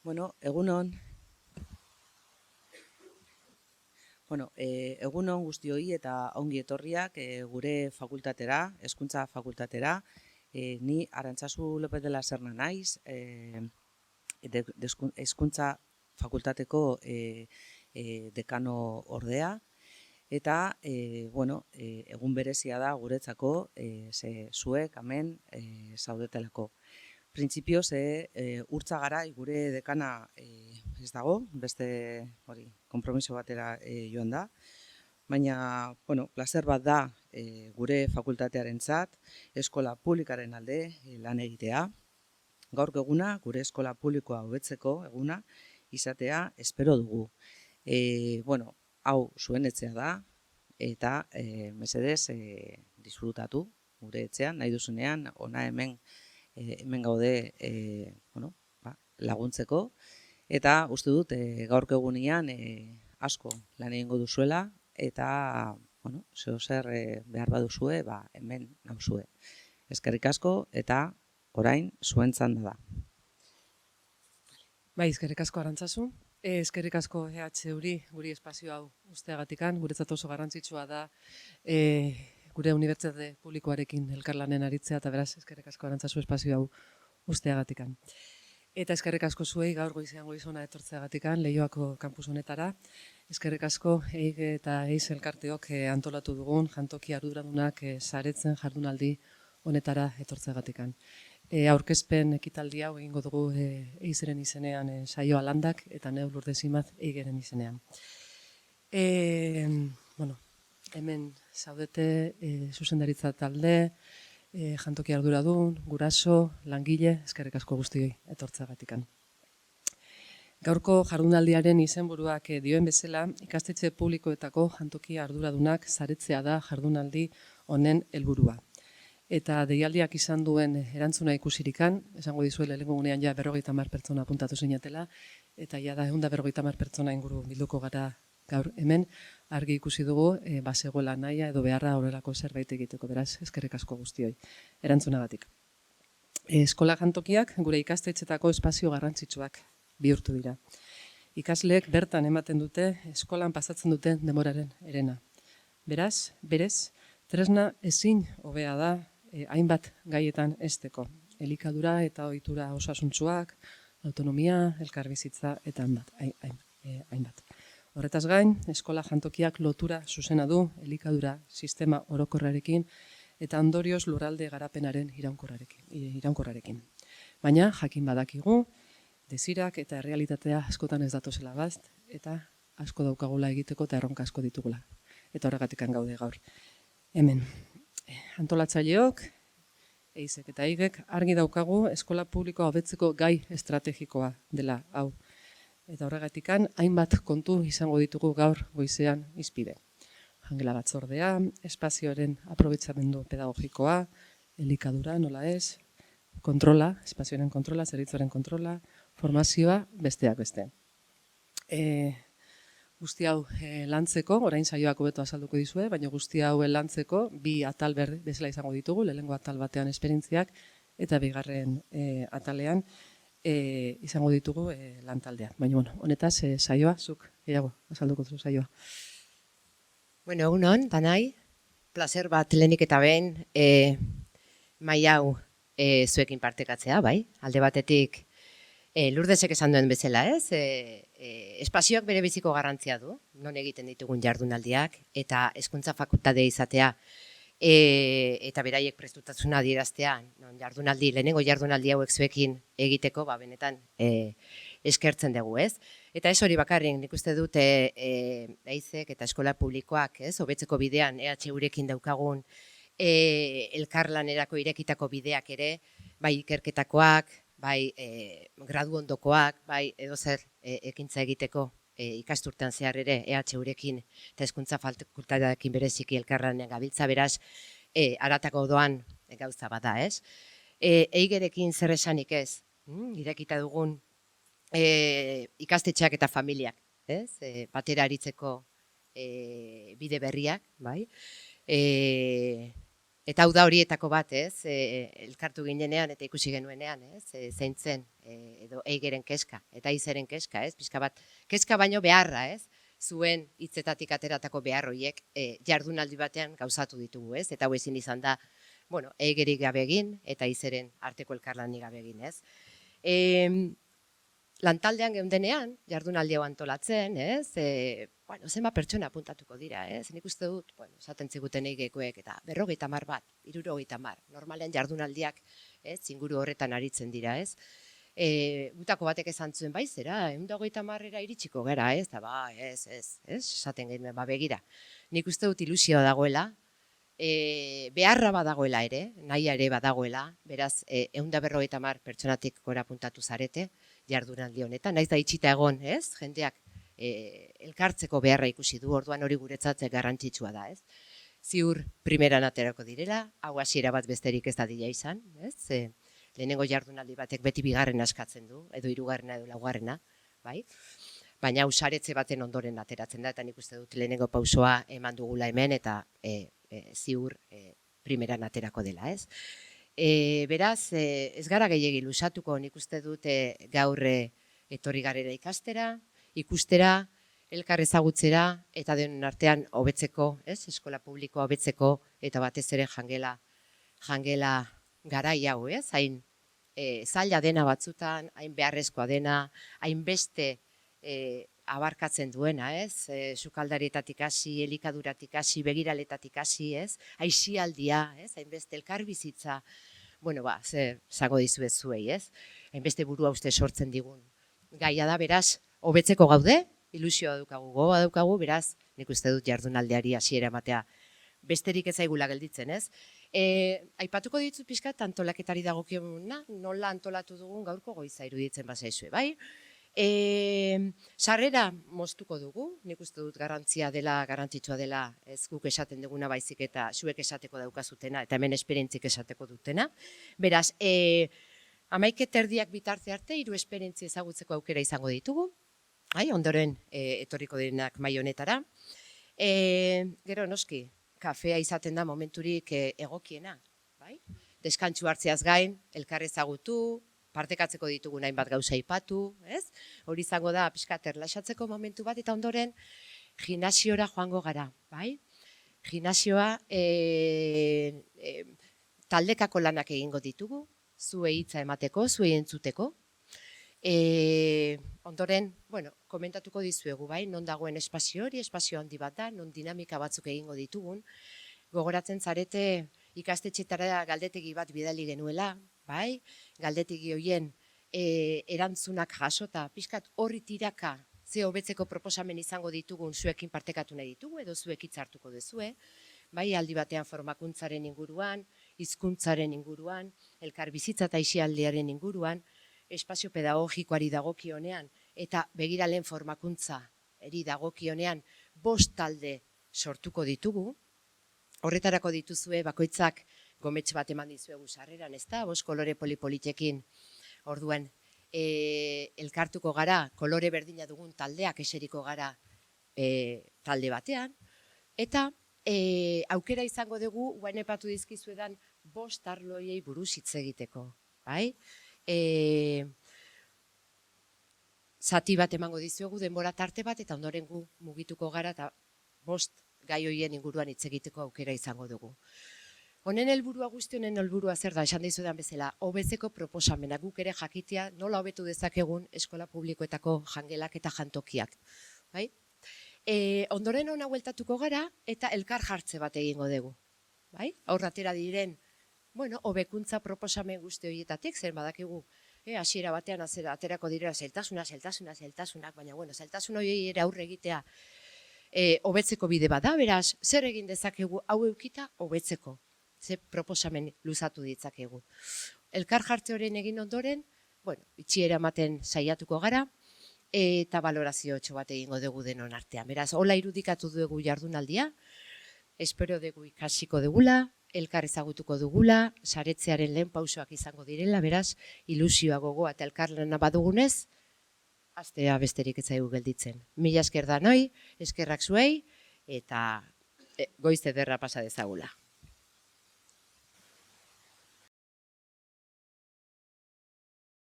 Egunon. Egunon guztioi eta ongi etorriak gure fakultatera, hezkuntza fakultatera. Ni Arantzazu López de la Serna naiz, hezkuntza fakultateko dekano ordea. Eta, egun berezia da guretzako, ze zuek hemen zaudetelako. Printzipioz, urtza garai gure dekana ez dago, beste konpromiso batera joan da. Baina, plazer bat da gure fakultatearentzat, eskola publikaren alde lan egitea. Gaurko eguna, gure eskola publikoa hobetzeko eguna, izatea espero dugu. Hau zuen etxea da, eta mesedez disfrutatu gure etxean, nahi duzunean, ona hemen gaude laguntzeko, eta uste dut gaurko egunean asko lan egingo duzuela, eta zer behar baduzue, hemen nauzue. Eskerrik asko, eta orain zuen txanda da. Bai, eskerrik asko Arantzazu. Eskerrik asko EHUri guri espazio hau usteagatikan, guretzat oso garrantzitsua da gure unibertsitate publikoarekin elkarlanen aritzea, eta beraz, eskerrik asko Arantzazu espazio hau usteagatikan. Eta eskerrik asko zuei gaur goizean goizona etortzeagatikan Leioako kampus honetara. Eskerrik asko EIG eta EIZ elkarteok antolatu dugun jantoki arduradunak saretzen jardunaldi honetara etortzeagatikan. Aurkezpen ekitaldi hau egingo dugu EIZ-ren izenean saioa landak eta neu Lourdes Imaz EIG-ren izenean. Hemen zaudete zuzendaritza talde, jantoki arduradun, guraso, langile, eskerrik asko guztioi etortzeagatikan. Gaurko jardunaldiaren izenburuak dioen bezala, ikastetxe publikoetako jantoki arduradunak saretzea da jardunaldi honen helburua. Eta deialdiak izan duen erantzuna ikusirikan, esango dizuela lehenengo gunean 50 pertsona apuntatu zinatela, eta da 150 pertsona inguru bilduko gara gaur hemen, argi ikusi dugu, bazegoela nahia edo beharra horrelako zerbait egiteko, beraz, eskerrik asko guztioi, erantzunagatik. Eskola jantokiak gure ikastetxetako espazio garrantzitsuak bihurtu dira. Ikasleek bertan ematen dute, eskolan pasatzen duten denboraren herena. Beraz, berez, tresna ezin hobea da hainbat gaietan hezteko. Elikadura eta ohitura osasuntsuak, autonomia, elkarbizitza eta hainbat. Horretaz gain, eskola jantokiak lotura zuzena du elikadura sistema orokorrarekin eta ondorioz lurralde garapenaren iraunkorrarekin. Baina, jakin badakigu, desirak eta errealitatea askotan ez datozela bat, eta asko daukagula egiteko eta erronka asko ditugula. Eta horregatikan gaude gaur. Hemen, antolatzaileok, EIZ-ek eta EIG-ek argi daukagu eskola publikoa hobetzeko gai estrategikoa dela hau. Eta horregatikan, hainbat kontu izango ditugu gaur goizean hizpide. Jangela batzordea, espazioaren aprobetxamendu pedagogikoa, elikadura, nola ez, kontrola, espazioaren kontrola, zerbitzuaren kontrola, formazioa, besteak beste. Guzti hau lantzeko, orain saioak hobeto azalduko dizue, baina guzti hau lantzeko bi atal bezala izango ditugu, lehenengo atal batean esperientziak eta bigarren atalean izango ditugu lantaldea. Baina, honetaz saioa, zuk gehiago azalduko zu saioa. Egunon, danai, placer bat lehenik eta behin mai hau zuekin partekatzea, bai? Alde batetik Lourdesek esan duen bezala, ez? Espazioak bere biziko garrantzia du, non egiten ditugun jardunaldiak, eta hezkuntza fakultatea izatea, eta beraiek prestutasuna adieraztea, lehenengo jardunaldi hauek zuekin egiteko, benetan eskertzen dugu, ez? Eta ez hori bakarrik, nik uste dut EIZ-ek eta eskola publikoak, ez? Hobetzeko bidean, EHUrekin daukagun elkarlanerako irekitako bideak ere, bai ikerketakoak, bai gradu ondokoak, bai edozer ekintza egiteko ikasturtean zehar ere EHUrekin eta hezkuntza fakultatearekin bereziki elkarlanean gabiltza, beraz, haratako doan gauza bada, ez? EIG-rekin zer esanik ez, irekita dugun ikastetxeak eta familiak, ez? Batera aritzeko bide berriak, bai? Eta hau da horietako bat, ez? Elkartu ginenean eta ikusi genuenean, ez? Zein zen, edo eigeren keska, eta izeren keska, ez? Pixka bat, keska baino beharra, ez? Zuen hitzetatik ateratako behar horiek jardunaldi batean gauzatu ditugu, ez? Eta hau ezin izan da, bueno, eigerik gabe egin eta izeren arteko elkarlanik gabe egin, ez? Lantaldean geundenean, jardunaldi hau antolatzen, ez? Bueno, zenba pertsona apuntatuko dira, ez? Nik uste dut, bueno, esaten ziguten eigekoek eta 50 bat, 60, normalean jardunaldiak, ez? Inguru horretan aritzen dira, ez? Gutako batek esan zuen baizera, 150era iritsiko gara, ez? Eta ez, esaten genuen, begira. Nik uste dut ilusioa dagoela, beharra badagoela ere, nahia ere badagoela, beraz, 150 pertsonatik gora puntatu zarete, jardunaldi honetan, naiz da itxita egon, ez? Jendeak elkartzeko beharra ikusi du, orduan hori guretzat garrantzitsua da, ez? Ziur primeran aterako direla, hau hasiera bat besterik ez da dira izan, ez? Lehenengo jardunaldi batek beti bigarren askatzen du, edo hirugarrena edo laugarrena, bai? Baina hau saretze baten ondoren ateratzen da, eta nik uste dut lehenengo pausoa eman dugula hemen, eta ziur primeran aterako dela, ez? Beraz, ez gara gehiegi lusatuko, nik uste dut gaur etorri garera ikastera, ikustera, elkar ezagutzera, eta denon artean hobetzeko, ez? Eskola publikoa hobetzeko, eta batez ere jangela garai hau, ez? Hain zaila dena batzutan, hain beharrezkoa dena, hain beste abarkatzen duena, ez? Sukaldarietatik hasi, elikaduratik hasi, begiraletatik hasi, ez? Aisialdia, ez? Hainbeste elkarbizitza, bueno, zango dizuet zuei, ez? Hainbeste burua uste sortzen digun. Gaia da, beraz, hobetzeko gaude, ilusioa daukagu, gogoa daukagu, beraz, nik uste dut jardunaldiari hasiera ematea besterik ez zaigula gelditzen, ez? Aipatuko ditut pixkat antolaketari dagokiona, nola antolatu dugun gaurko goiza iruditzen bazaizue, bai? Sarrera moztuko dugu, nik uste dut garrantzitsua dela ez guk esaten duguna baizik eta zuek esateko daukazutena eta hemen esperientzik esateko dutena. Beraz, 11:30 bitarte arte 3 esperientzi ezagutzeko aukera izango ditugu, ondoren etorriko direnak mahai honetara. Gero noski, kafea izaten da momenturik egokiena, bai? Deskantsu hartzeaz gain, elkar ezagutu, partekatzeko ditugun hainbat gauza aipatu, ez? Hori izango da pixkat erlaxatzeko momentu bat, eta ondoren gimnasiora joango gara, bai? Gimnasioa taldekako lanak egingo ditugu, zuei hitza emateko, zuei entzuteko. Ondoren, bueno, komentatuko dizuegu, bai? Non dagoen espazio hori, espazio handi bat da, non dinamika batzuk egingo ditugun. Gogoratzen zarete ikastetxetara galdetegi bat bidali genuela, bai? Galdetegi horien erantzunak jasota, pixkat horri tiraka ze hobetzeko proposamen izango ditugun zuekin partekatu nahi ditugu, edo zuek hitz hartuko duzue, bai? Aldi batean formakuntzaren inguruan, hizkuntzaren inguruan, elkar bizitza eta aisialdiaren inguruan, espazio pedagogikoari dagokionean, eta begiralen formakuntza eri dagokionean 5 talde sortuko ditugu. Horretarako dituzue bakoitzak gomets bat eman dizuegu sarreran, ezta? 5 kolore polipolitekin. Orduan, elkartuko gara, kolore berdina dugun taldeak eseriko gara talde batean, eta aukera izango dugu, guain epatu dizkizuedan 5 arloiei buruz hitz egiteko, bai? Zati bat emango dizuegu, denbora tarte bat, eta ondoren gu mugituko gara, eta 5 gai horien inguruan hitz egiteko aukera izango dugu. Honen helburua guzti honen helburua zer da, esan dizudan bezala, hobetzeko proposamena, guk ere jakitea nola hobetu dezakegun eskola publikoetako jangelak eta jantokiak. Bai? Ondoren hona hueltatuko gara, eta elkar jartze bat egingo dugu. Bai? Aurratera diren, bueno, hobekuntza proposamen guzti horietatik, zer badakigu, hasiera batean aterako direla zailtasunak, baina, bueno, zailtasun hori ere aurre egitea hobetzeko bide bada, beraz, zer egin dezakegu hau eukita hobetzeko, ze proposamen luzatu ditzakegu. Elkar jartze horien egin ondoren, bueno, itxiera ematen saiatuko gara, eta balorazio bat egingo dugu denon artean. Beraz, hola irudikatu dugu jardunaldia, espero dugu ikasiko dugula, elkar ezagutuko dugula, saretzearen lehen pausoak izango direla, beraz, ilusioa gogoa eta elkarlana badugunez, astea besterik ez zaigu gelditzen. Mila esker danoi, eskerrak zuei, eta goiz ederra pasa dezagula.